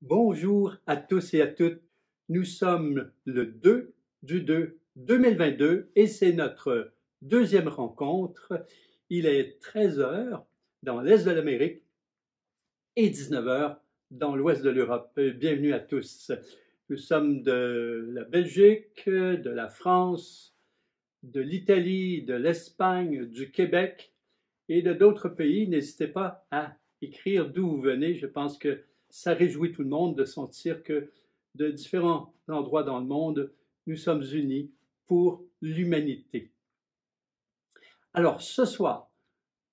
Bonjour à tous et à toutes. Nous sommes le 2 du 2 2022 et c'est notre deuxième rencontre. Il est 13 heures dans l'Est de l'Amérique et 19 heures dans l'Ouest de l'Europe. Bienvenue à tous. Nous sommes de la Belgique, de la France, de l'Italie, de l'Espagne, du Québec et de d'autres pays. N'hésitez pas à écrire d'où vous venez. Je pense que ça réjouit tout le monde de sentir que de différents endroits dans le monde, nous sommes unis pour l'humanité. Alors, ce soir,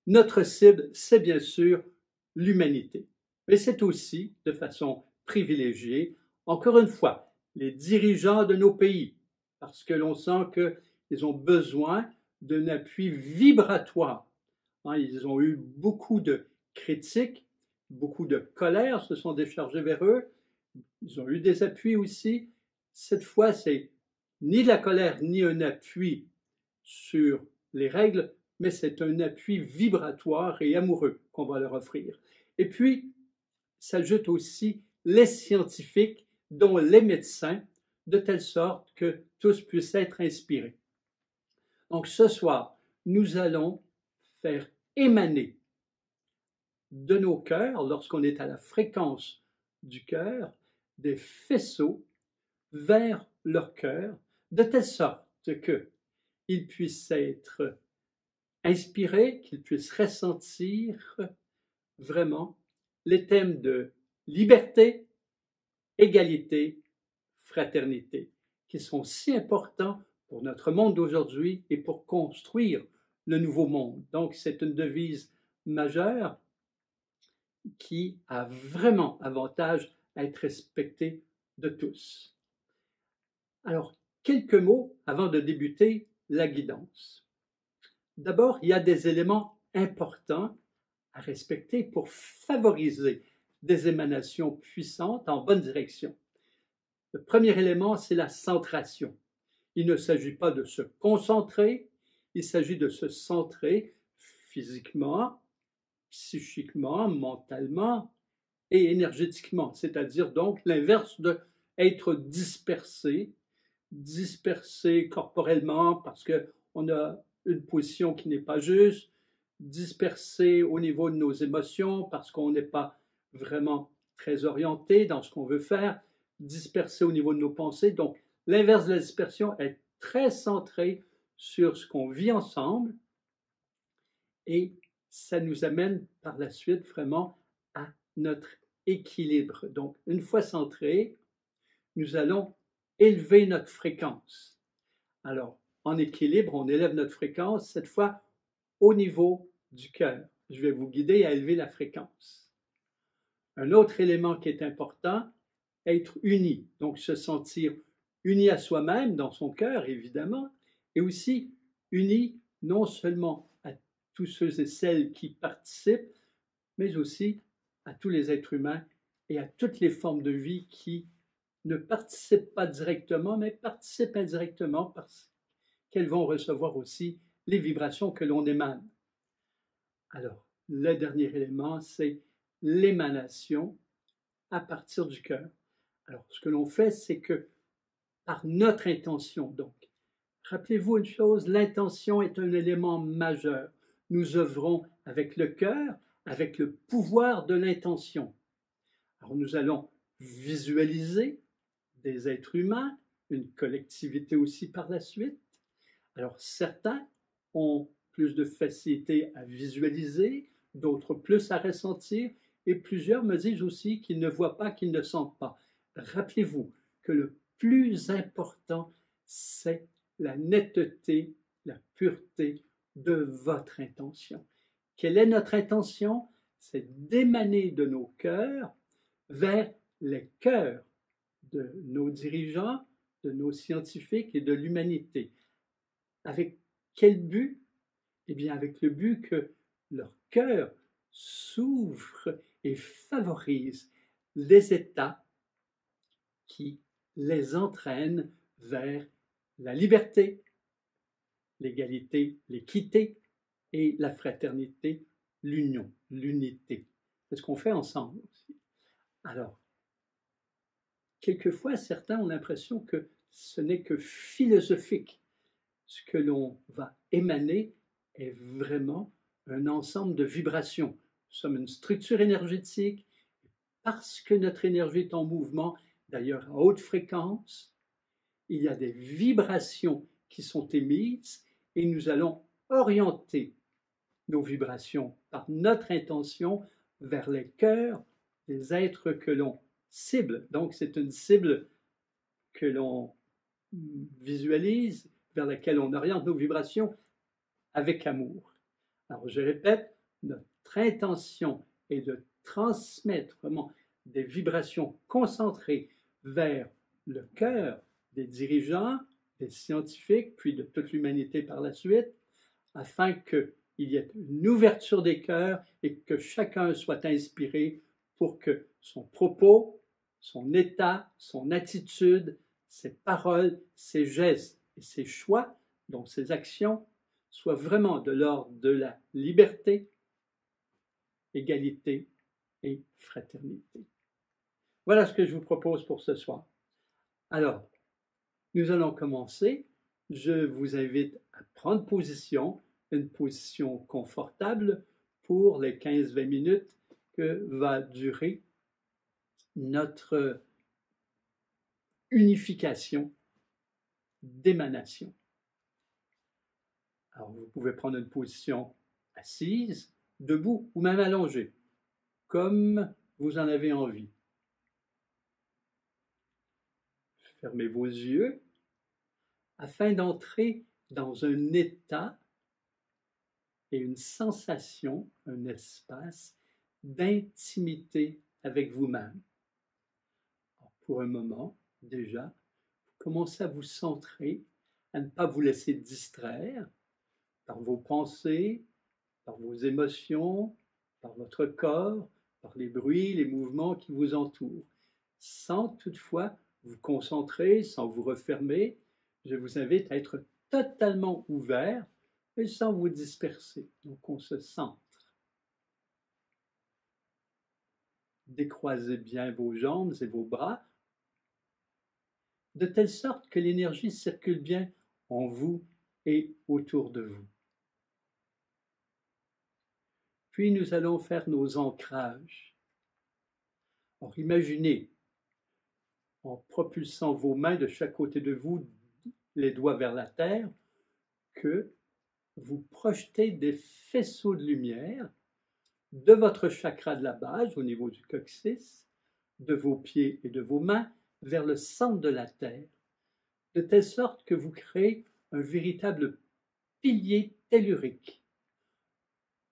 notre cible, c'est bien sûr l'humanité. Mais c'est aussi, de façon privilégiée, encore une fois, les dirigeants de nos pays, parce que l'on sent qu'ils ont besoin d'un appui vibratoire. Ils ont eu beaucoup de critiques, beaucoup de colère se sont déchargées vers eux. Ils ont eu des appuis aussi. Cette fois, c'est ni de la colère ni un appui sur les règles, mais c'est un appui vibratoire et amoureux qu'on va leur offrir. Et puis, s'ajoutent aussi les scientifiques, dont les médecins, de telle sorte que tous puissent être inspirés. Donc ce soir, nous allons faire émaner de nos cœurs, lorsqu'on est à la fréquence du cœur, des faisceaux vers leur cœur, de telle sorte qu'ils puissent être inspirés, qu'ils puissent ressentir vraiment les thèmes de liberté, égalité, fraternité, qui sont si importants pour notre monde d'aujourd'hui et pour construire le nouveau monde. Donc, c'est une devise majeure qui a vraiment avantage à être respectée de tous. Alors, quelques mots avant de débuter la guidance. D'abord, il y a des éléments importants à respecter pour favoriser des émanations puissantes en bonne direction. Le premier élément, c'est la centration. Il ne s'agit pas de se concentrer, il s'agit de se centrer physiquement, psychiquement, mentalement et énergétiquement, c'est-à-dire donc l'inverse de être dispersé, dispersé corporellement parce qu'on a une position qui n'est pas juste, dispersé au niveau de nos émotions parce qu'on n'est pas vraiment très orienté dans ce qu'on veut faire, dispersé au niveau de nos pensées. Donc, l'inverse de la dispersion est très centré sur ce qu'on vit ensemble et ça nous amène par la suite vraiment à notre équilibre. Donc, une fois centré, nous allons élever notre fréquence. Alors, en équilibre, on élève notre fréquence, cette fois au niveau du cœur. Je vais vous guider à élever la fréquence. Un autre élément qui est important, être uni, donc se sentir uni à soi-même, dans son cœur évidemment, et aussi uni non seulement à tous ceux et celles qui participent, mais aussi à tous les êtres humains et à toutes les formes de vie qui ne participent pas directement, mais participent indirectement parce qu'elles vont recevoir aussi les vibrations que l'on émane. Alors, le dernier élément, c'est l'émanation à partir du cœur. Alors, ce que l'on fait, c'est que par notre intention, donc, rappelez-vous une chose, l'intention est un élément majeur. Nous œuvrons avec le cœur, avec le pouvoir de l'intention. Alors, nous allons visualiser des êtres humains, une collectivité aussi par la suite. Alors, certains ont plus de facilité à visualiser, d'autres plus à ressentir, et plusieurs me disent aussi qu'ils ne voient pas, qu'ils ne sentent pas. Rappelez-vous que le plus important, c'est la netteté, la pureté de votre intention. Quelle est notre intention? C'est d'émaner de nos cœurs vers les cœurs de nos dirigeants, de nos scientifiques et de l'humanité. Avec quel but? Eh bien, avec le but que leur cœur s'ouvre et favorise les états qui les entraînent vers la liberté, l'égalité, l'équité et la fraternité, l'union, l'unité. C'est ce qu'on fait ensemble aussi. Alors, quelquefois, certains ont l'impression que ce n'est que philosophique. Ce que l'on va émaner est vraiment un ensemble de vibrations. Nous sommes une structure énergétique. Parce que notre énergie est en mouvement, d'ailleurs à haute fréquence, il y a des vibrations qui sont émises et nous allons orienter nos vibrations par notre intention vers les cœurs des êtres que l'on cible. Donc c'est une cible que l'on visualise, vers laquelle on oriente nos vibrations avec amour. Alors je répète, notre intention est de transmettre vraiment des vibrations concentrées vers le cœur des dirigeants, des scientifiques, puis de toute l'humanité par la suite, afin qu'il y ait une ouverture des cœurs et que chacun soit inspiré pour que son propos, son état, son attitude, ses paroles, ses gestes et ses choix, donc ses actions, soient vraiment de l'ordre de la liberté, égalité et fraternité. Voilà ce que je vous propose pour ce soir. Alors, nous allons commencer. Je vous invite à prendre position, une position confortable pour les 15-20 minutes que va durer notre unification d'émanation. Alors, vous pouvez prendre une position assise, debout ou même allongée, comme vous en avez envie. Fermez vos yeux afin d'entrer dans un état et une sensation, un espace d'intimité avec vous-même. Pour un moment, déjà, commencez à vous centrer, à ne pas vous laisser distraire par vos pensées, par vos émotions, par votre corps, par les bruits, les mouvements qui vous entourent, sans toutefois vous concentrer, sans vous refermer. Je vous invite à être totalement ouvert et sans vous disperser. Donc on se centre. Décroisez bien vos jambes et vos bras, de telle sorte que l'énergie circule bien en vous et autour de vous. Puis nous allons faire nos ancrages. Alors imaginez, en propulsant vos mains de chaque côté de vous, les doigts vers la terre, que vous projetez des faisceaux de lumière de votre chakra de la base, au niveau du coccyx, de vos pieds et de vos mains, vers le centre de la terre, de telle sorte que vous créez un véritable pilier tellurique,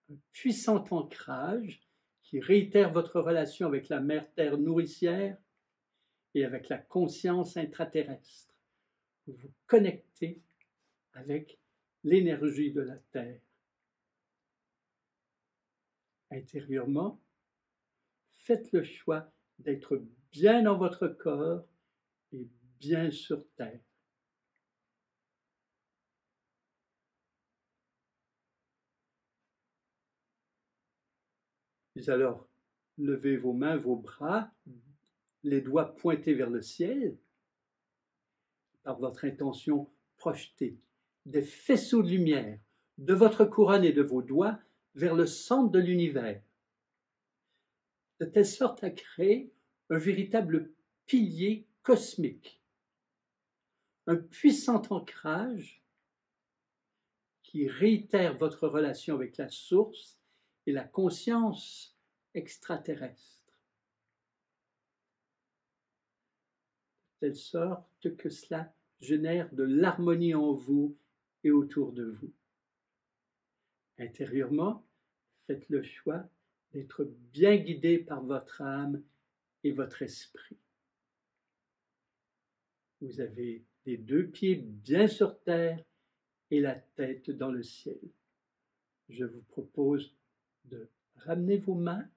un puissant ancrage qui réitère votre relation avec la mère terre nourricière et avec la conscience intraterrestre. Vous vous connectez avec l'énergie de la terre. Intérieurement, faites le choix d'être bien dans votre corps et bien sur terre. Puis alors, levez vos mains, vos bras, les doigts pointés vers le ciel. Par votre intention, projetez des faisceaux de lumière de votre couronne et de vos doigts vers le centre de l'univers, de telle sorte à créer un véritable pilier cosmique, un puissant ancrage qui réitère votre relation avec la source et la conscience extraterrestre, de telle sorte que cela génère de l'harmonie en vous et autour de vous. Intérieurement, faites le choix d'être bien guidé par votre âme et votre esprit. Vous avez les deux pieds bien sur terre et la tête dans le ciel. Je vous propose de ramener vos mains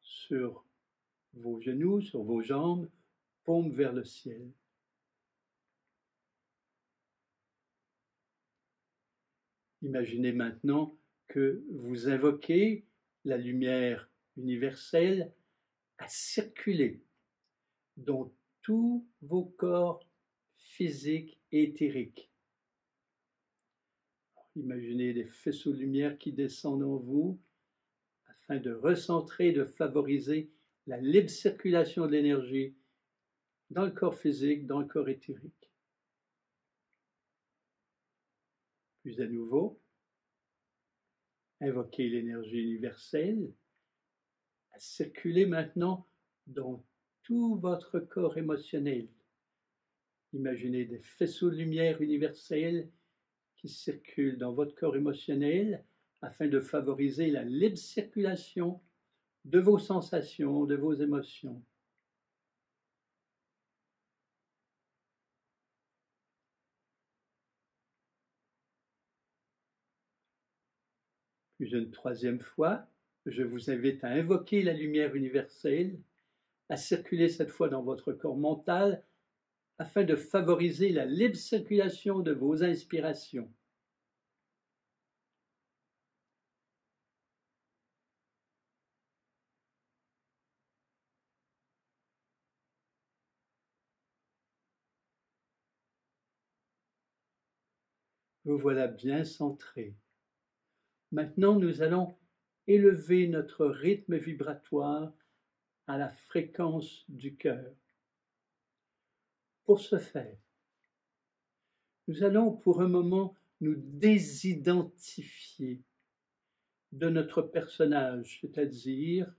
sur vos genoux, sur vos jambes, paume vers le ciel. Imaginez maintenant que vous invoquez la lumière universelle à circuler dans tous vos corps physiques et éthériques. Imaginez des faisceaux de lumière qui descendent en vous afin de recentrer, de favoriser la libre circulation de l'énergie dans le corps physique, dans le corps éthérique. Puis à nouveau, invoquez l'énergie universelle à circuler maintenant dans tout votre corps émotionnel. Imaginez des faisceaux de lumière universels qui circulent dans votre corps émotionnel afin de favoriser la libre circulation de vos sensations, de vos émotions. Puis une troisième fois, je vous invite à invoquer la lumière universelle, à circuler cette fois dans votre corps mental afin de favoriser la libre circulation de vos inspirations. Vous voilà bien centré. Maintenant, nous allons élever notre rythme vibratoire à la fréquence du cœur. Pour ce faire, nous allons pour un moment nous désidentifier de notre personnage, c'est-à-dire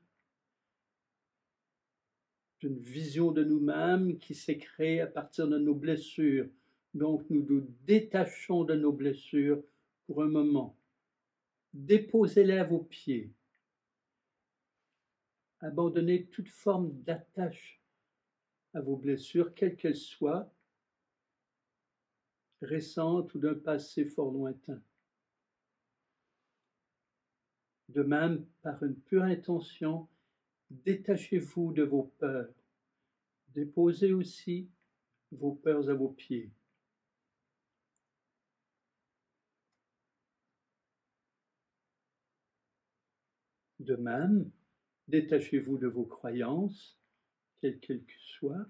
d'une vision de nous-mêmes qui s'est créée à partir de nos blessures. Donc nous nous détachons de nos blessures pour un moment. Déposez-les à vos pieds. Abandonnez toute forme d'attache à vos blessures, quelles qu'elles soient, récentes ou d'un passé fort lointain. De même, par une pure intention, détachez-vous de vos peurs. Déposez aussi vos peurs à vos pieds. De même, détachez-vous de vos croyances, quelles qu'elles soient.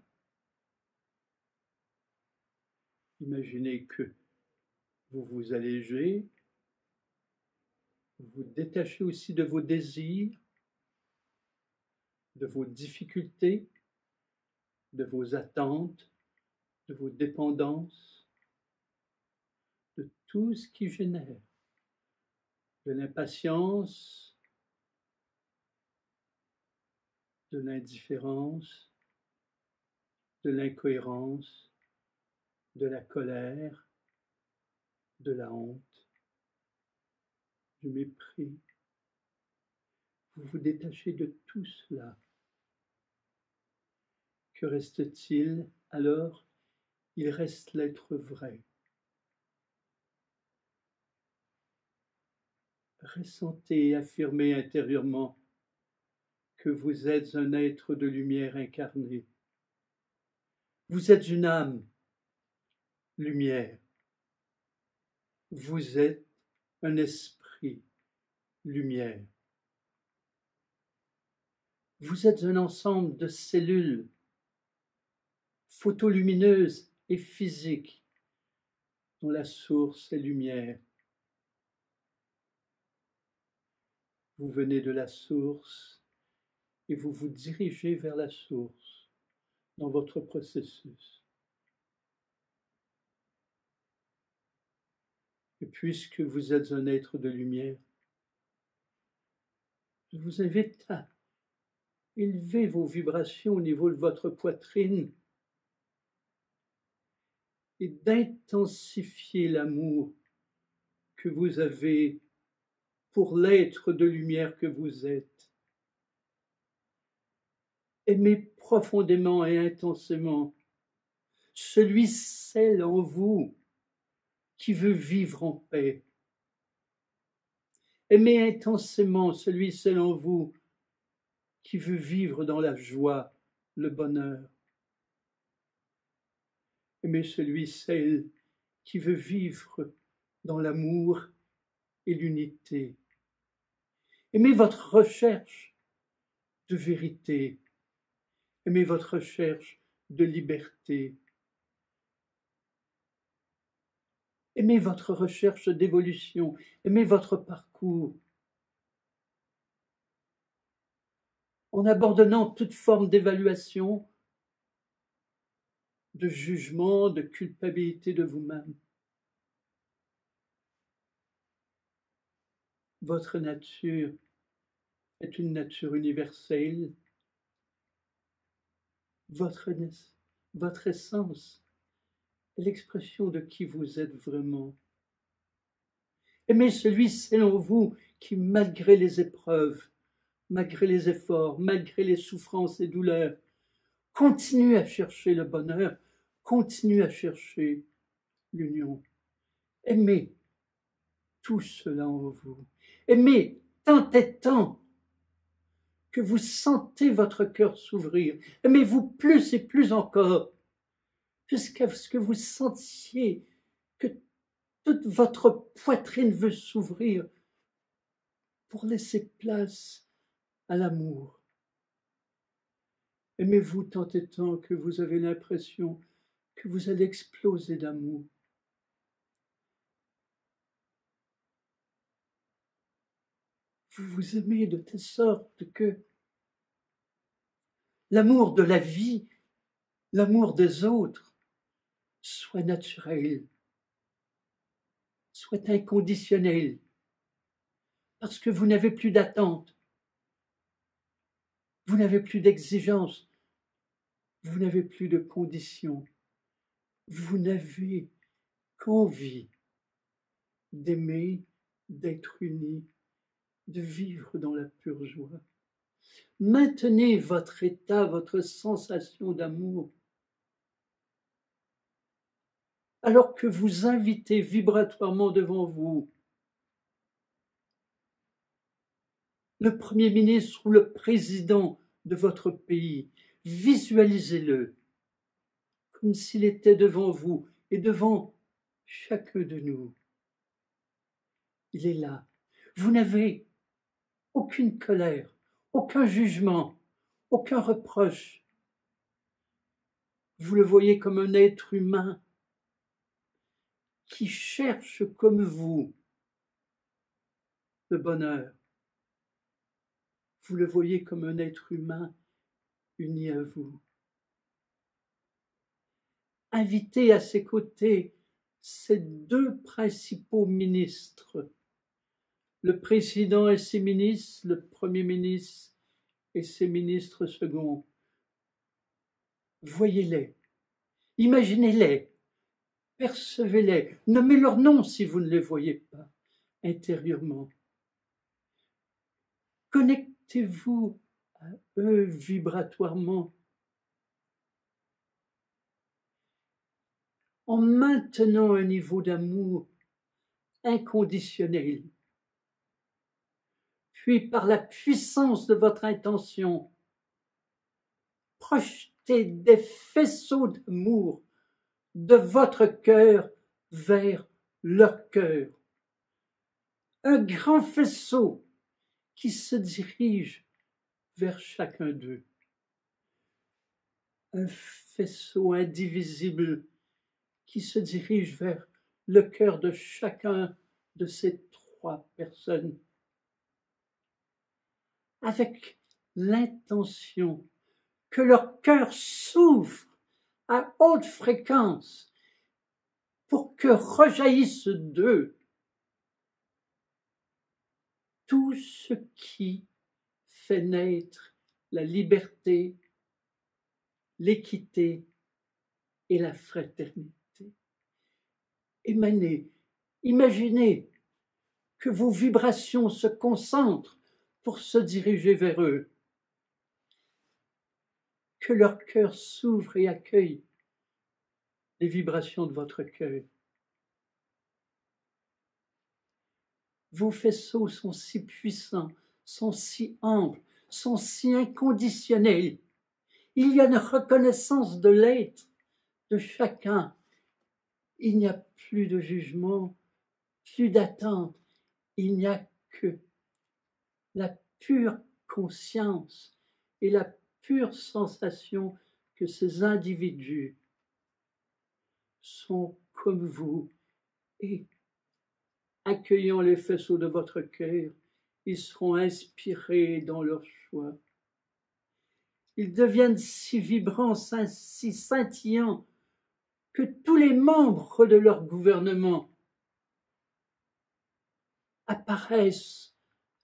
Imaginez que vous vous allégez, vous vous détachez aussi de vos désirs, de vos difficultés, de vos attentes, de vos dépendances, de tout ce qui génère de l'impatience, de l'indifférence, de l'incohérence, de la colère, de la honte, du mépris. Vous vous détachez de tout cela. Que reste-t-il alors? Il reste l'être vrai. Ressentez et affirmez intérieurement que vous êtes un être de lumière incarné. Vous êtes une âme, lumière. Vous êtes un esprit, lumière. Vous êtes un ensemble de cellules photolumineuses et physiques dont la source est lumière. Vous venez de la source et vous vous dirigez vers la source dans votre processus. Et puisque vous êtes un être de lumière, je vous invite à élever vos vibrations au niveau de votre poitrine et d'intensifier l'amour que vous avez pour l'être de lumière que vous êtes. Aimez profondément et intensément celui, celle en vous qui veut vivre en paix. Aimez intensément celui, celle en vous qui veut vivre dans la joie, le bonheur. Aimez celui, celle qui veut vivre dans l'amour et l'unité. Aimez votre recherche de vérité. Aimez votre recherche de liberté. Aimez votre recherche d'évolution, aimez votre parcours. En abandonnant toute forme d'évaluation, de jugement, de culpabilité de vous-même. Votre nature est une nature universelle. Votre essence est l'expression de qui vous êtes vraiment. Aimez celui selon vous qui, malgré les épreuves, malgré les efforts, malgré les souffrances et douleurs, continue à chercher le bonheur, continue à chercher l'union. Aimez tout cela en vous. Aimez tant et tant que vous sentez votre cœur s'ouvrir. Aimez-vous plus et plus encore, jusqu'à ce que vous sentiez que toute votre poitrine veut s'ouvrir pour laisser place à l'amour. Aimez-vous tant et tant que vous avez l'impression que vous allez exploser d'amour. Vous vous aimez de telle sorte que l'amour de la vie, l'amour des autres, soit naturel, soit inconditionnel, parce que vous n'avez plus d'attente, vous n'avez plus d'exigence, vous n'avez plus de conditions, vous n'avez qu'envie d'aimer, d'être unis, de vivre dans la pure joie. Maintenez votre état, votre sensation d'amour, alors que vous invitez vibratoirement devant vous le Premier ministre ou le président de votre pays. Visualisez-le comme s'il était devant vous et devant chacun de nous. Il est là. Vous n'avez aucune colère, aucun jugement, aucun reproche. Vous le voyez comme un être humain qui cherche comme vous le bonheur. Vous le voyez comme un être humain uni à vous. Invitez à ses côtés ces deux principaux ministres, le président et ses ministres, le premier ministre et ses ministres seconds. Voyez-les, imaginez-les, percevez-les, nommez leurs noms si vous ne les voyez pas intérieurement. Connectez-vous à eux vibratoirement en maintenant un niveau d'amour inconditionnel. Puis, par la puissance de votre intention, projetez des faisceaux d'amour de votre cœur vers leur cœur. Un grand faisceau qui se dirige vers chacun d'eux. Un faisceau indivisible qui se dirige vers le cœur de chacun de ces trois personnes, avec l'intention que leur cœur s'ouvre à haute fréquence pour que rejaillisse d'eux tout ce qui fait naître la liberté, l'équité et la fraternité. Émanez, imaginez que vos vibrations se concentrent pour se diriger vers eux, que leur cœur s'ouvre et accueille les vibrations de votre cœur. Vos faisceaux sont si puissants, sont si amples, sont si inconditionnels. Il y a une reconnaissance de l'être de chacun. Il n'y a plus de jugement, plus d'attente. Il n'y a que la pure conscience et la pure sensation que ces individus sont comme vous et, accueillant les faisceaux de votre cœur, ils seront inspirés dans leur choix. Ils deviennent si vibrants, si scintillants, que tous les membres de leur gouvernement apparaissent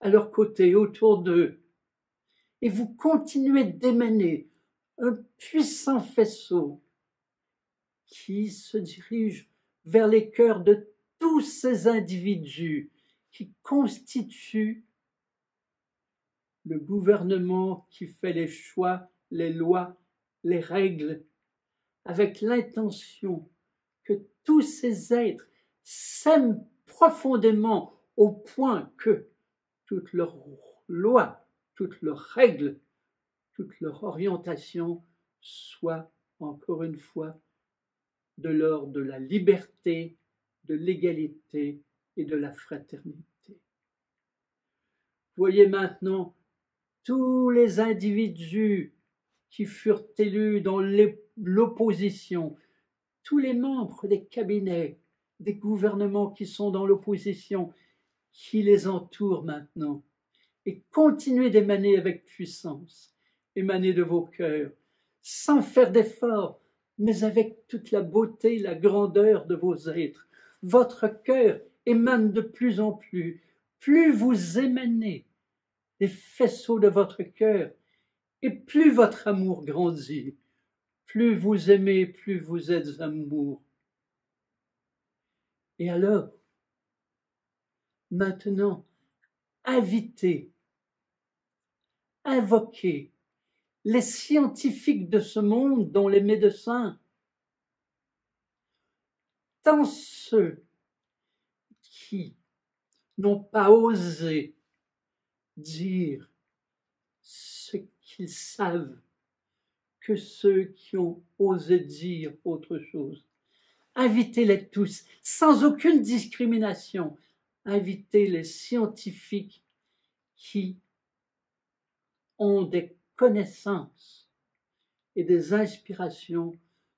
à leur côté, autour d'eux, et vous continuez d'émaner un puissant faisceau qui se dirige vers les cœurs de tous ces individus qui constituent le gouvernement qui fait les choix, les lois, les règles, avec l'intention que tous ces êtres s'aiment profondément au point que toutes leurs lois, toutes leurs règles, toute leur orientation soient, encore une fois, de l'ordre de la liberté, de l'égalité et de la fraternité. Voyez maintenant tous les individus qui furent élus dans l'opposition, tous les membres des cabinets, des gouvernements qui sont dans l'opposition, qui les entourent maintenant, et continuez d'émaner avec puissance, émaner de vos cœurs, sans faire d'effort, mais avec toute la beauté, la grandeur de vos êtres. Votre cœur émane de plus en plus vous émanez des faisceaux de votre cœur, et plus votre amour grandit, plus vous aimez, plus vous êtes amour. Et alors, maintenant, invitez, invoquez les scientifiques de ce monde, dont les médecins, tant ceux qui n'ont pas osé dire ce qu'ils savent, que ceux qui ont osé dire autre chose. Invitez-les tous, sans aucune discrimination. Invitez les scientifiques qui ont des connaissances et des inspirations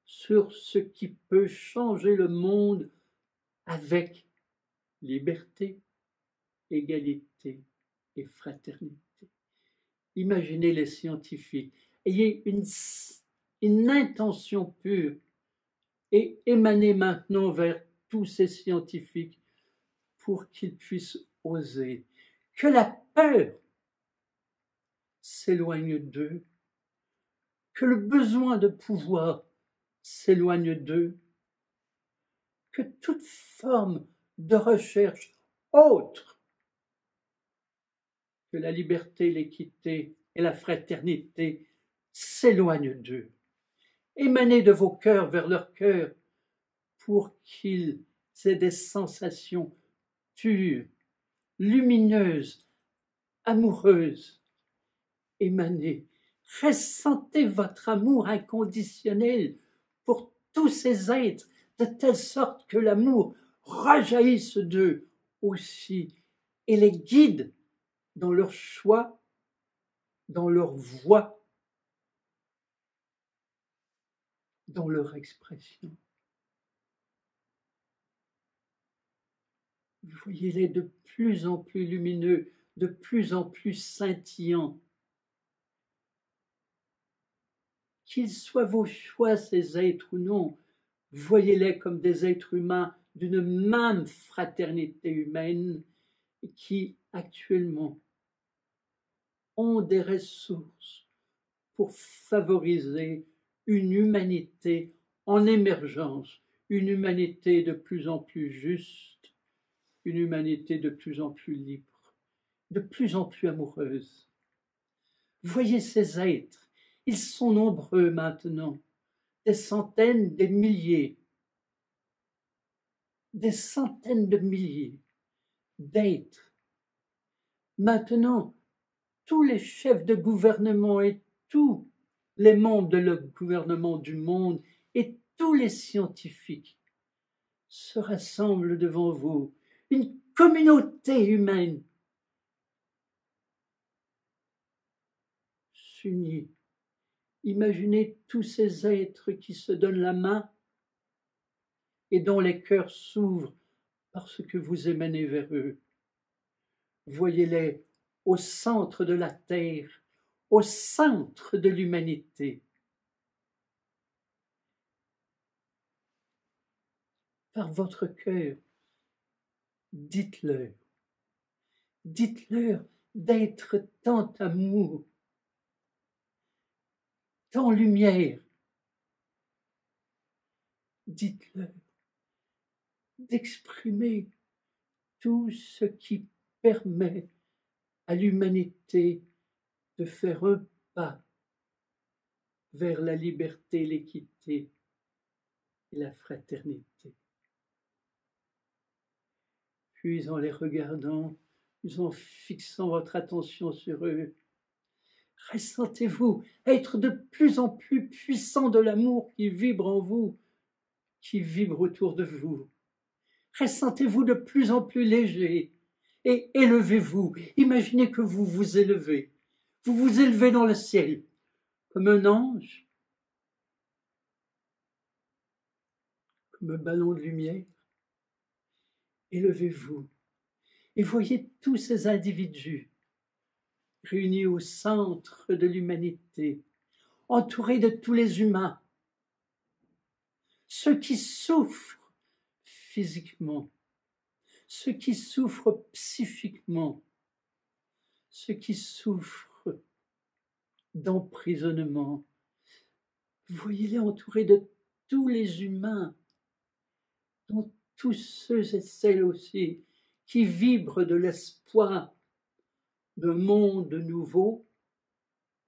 sur ce qui peut changer le monde avec liberté, égalité et fraternité. Imaginez les scientifiques, ayez une intention pure et émanez maintenant vers tous ces scientifiques pour qu'ils puissent oser. Que la peur s'éloigne d'eux, que le besoin de pouvoir s'éloigne d'eux, que toute forme de recherche autre que la liberté, l'équité et la fraternité s'éloigne d'eux. Émanez de vos cœurs vers leurs cœurs pour qu'ils aient des sensations pures, lumineuses, amoureuses. Émanez, ressentez votre amour inconditionnel pour tous ces êtres, de telle sorte que l'amour rejaillisse d'eux aussi et les guide dans leur choix, dans leur voix, dans leur expression. Voyez-les de plus en plus lumineux, de plus en plus scintillants. Qu'ils soient vos choix, ces êtres ou non, voyez-les comme des êtres humains d'une même fraternité humaine qui, actuellement, ont des ressources pour favoriser une humanité en émergence, une humanité de plus en plus juste, une humanité de plus en plus libre, de plus en plus amoureuse. Voyez ces êtres, ils sont nombreux maintenant, des centaines, des milliers, des centaines de milliers d'êtres. Maintenant, tous les chefs de gouvernement et tous les membres de le gouvernement du monde et tous les scientifiques se rassemblent devant vous, une communauté humaine s'unit Imaginez tous ces êtres qui se donnent la main et dont les cœurs s'ouvrent parce que vous émanez vers eux. Voyez-les au centre de la terre, au centre de l'humanité. Par votre cœur, dites-leur d'être tant amour, tant lumière. Dites-leur d'exprimer tout ce qui permet à l'humanité de faire un pas vers la liberté, l'équité et la fraternité. Puis en les regardant, en fixant votre attention sur eux, ressentez-vous être de plus en plus puissant de l'amour qui vibre en vous, qui vibre autour de vous. Ressentez-vous de plus en plus léger et élevez-vous. Imaginez que vous vous élevez. Vous vous élevez dans le ciel comme un ange, comme un ballon de lumière. Élevez-vous et voyez tous ces individus réunis au centre de l'humanité, entourés de tous les humains, ceux qui souffrent physiquement, ceux qui souffrent psychiquement, ceux qui souffrent d'emprisonnement. Voyez-les entourés de tous les humains, dont tous ceux et celles aussi qui vibrent de l'espoir d'un monde nouveau,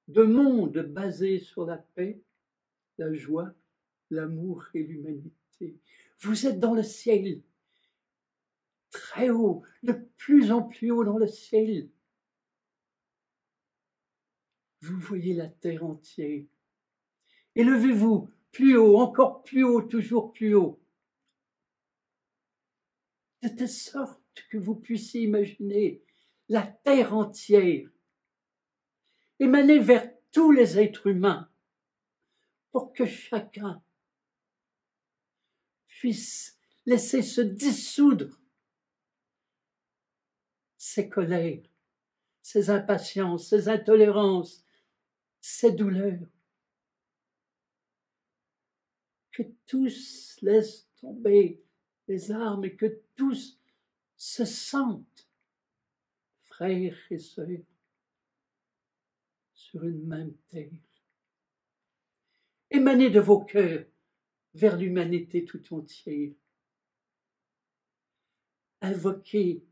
de monde basé sur la paix, la joie, l'amour et l'humanité. Vous êtes dans le ciel, très haut, de plus en plus haut dans le ciel. Vous voyez la terre entière. Élevez-vous plus haut, encore plus haut, toujours plus haut, de telle sorte que vous puissiez imaginer la terre entière émaner vers tous les êtres humains pour que chacun puisse laisser se dissoudre ses colères, ses impatiences, ses intolérances, ses douleurs. Que tous laissent tomber les armes et que tous se sentent frères et sœurs sur une même terre. Émanez de vos cœurs vers l'humanité tout entière. Invoquez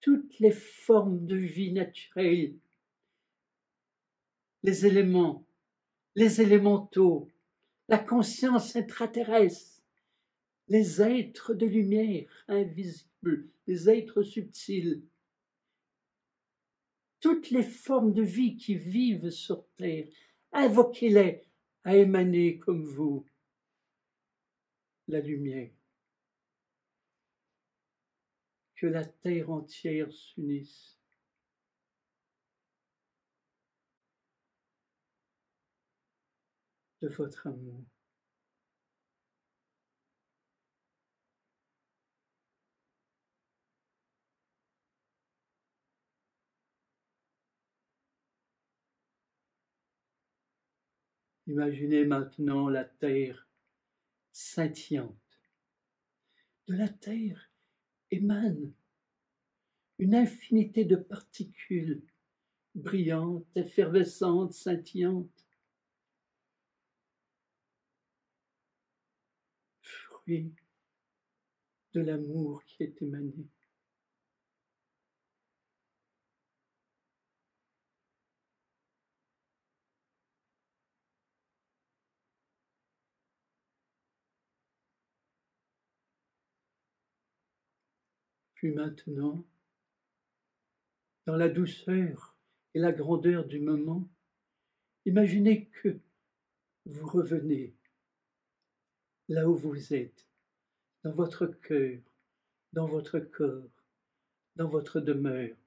toutes les formes de vie naturelle, les éléments, les élémentaux, la conscience intraterrestre, les êtres de lumière invisibles, les êtres subtils, toutes les formes de vie qui vivent sur terre, invoquez-les à émaner comme vous la lumière. Que la terre entière s'unisse. De votre amour. Imaginez maintenant la terre scintillante. De la terre émane une infinité de particules brillantes, effervescentes, scintillantes, fruits de l'amour qui est émané. Puis maintenant, dans la douceur et la grandeur du moment, imaginez que vous revenez là où vous êtes, dans votre cœur, dans votre corps, dans votre demeure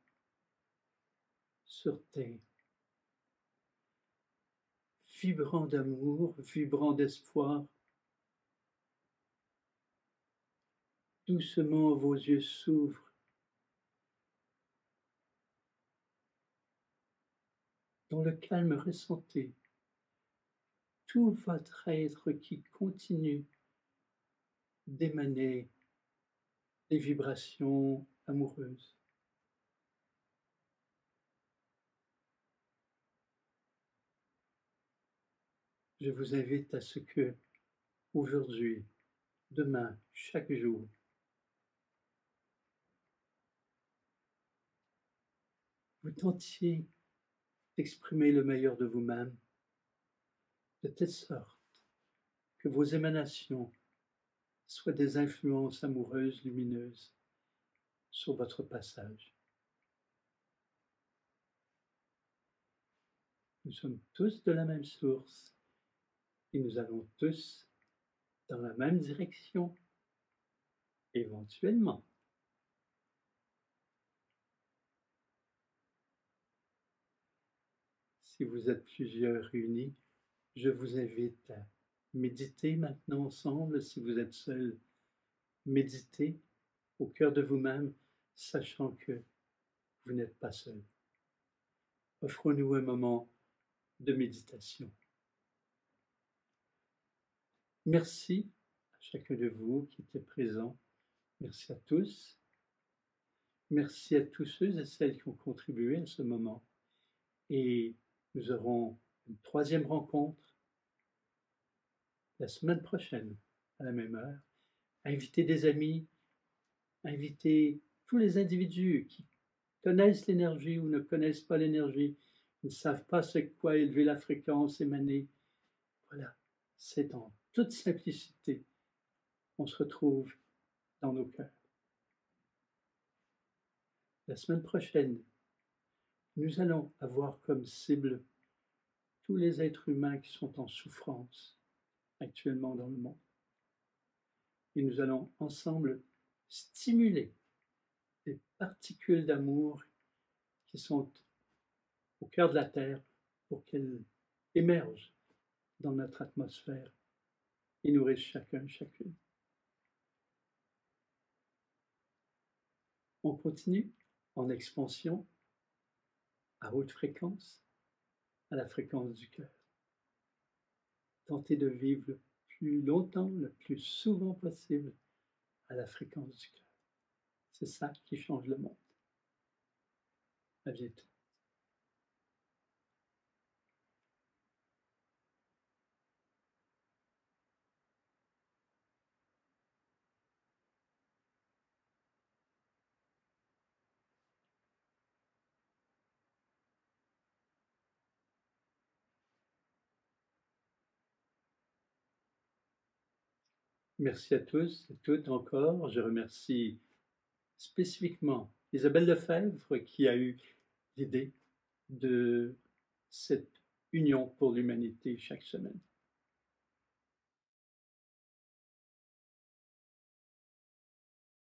sur terre. vibrant d'amour, vibrant d'espoir. Doucement, vos yeux s'ouvrent. Dans le calme, ressentez tout votre être qui continue d'émaner des vibrations amoureuses. Je vous invite à ce que, aujourd'hui, demain, chaque jour, vous tentiez d'exprimer le meilleur de vous-même, de telle sorte que vos émanations soient des influences amoureuses lumineuses sur votre passage. Nous sommes tous de la même source et nous allons tous dans la même direction, éventuellement. Si vous êtes plusieurs réunis, je vous invite à méditer maintenant ensemble. Si vous êtes seul, méditez au cœur de vous-même, sachant que vous n'êtes pas seul. Offrons-nous un moment de méditation. Merci à chacun de vous qui était présent. Merci à tous. Merci à tous ceux et celles qui ont contribué à ce moment. Et nous aurons une troisième rencontre la semaine prochaine à la même heure. Invitez des amis, invitez tous les individus qui connaissent l'énergie ou ne connaissent pas l'énergie, ne savent pas c'est quoi élever la fréquence, émaner. Voilà, c'est en toute simplicité qu'on se retrouve dans nos cœurs. La semaine prochaine, nous allons avoir comme cible tous les êtres humains qui sont en souffrance actuellement dans le monde. Et nous allons ensemble stimuler des particules d'amour qui sont au cœur de la Terre pour qu'elles émergent dans notre atmosphère et nourrissent chacun, chacune. On continue en expansion à haute fréquence, à la fréquence du cœur. Tentez de vivre le plus longtemps, le plus souvent possible à la fréquence du cœur. C'est ça qui change le monde. À bientôt. Merci à tous et toutes encore. Je remercie spécifiquement Isabelle Lefebvre qui a eu l'idée de cette union pour l'humanité chaque semaine.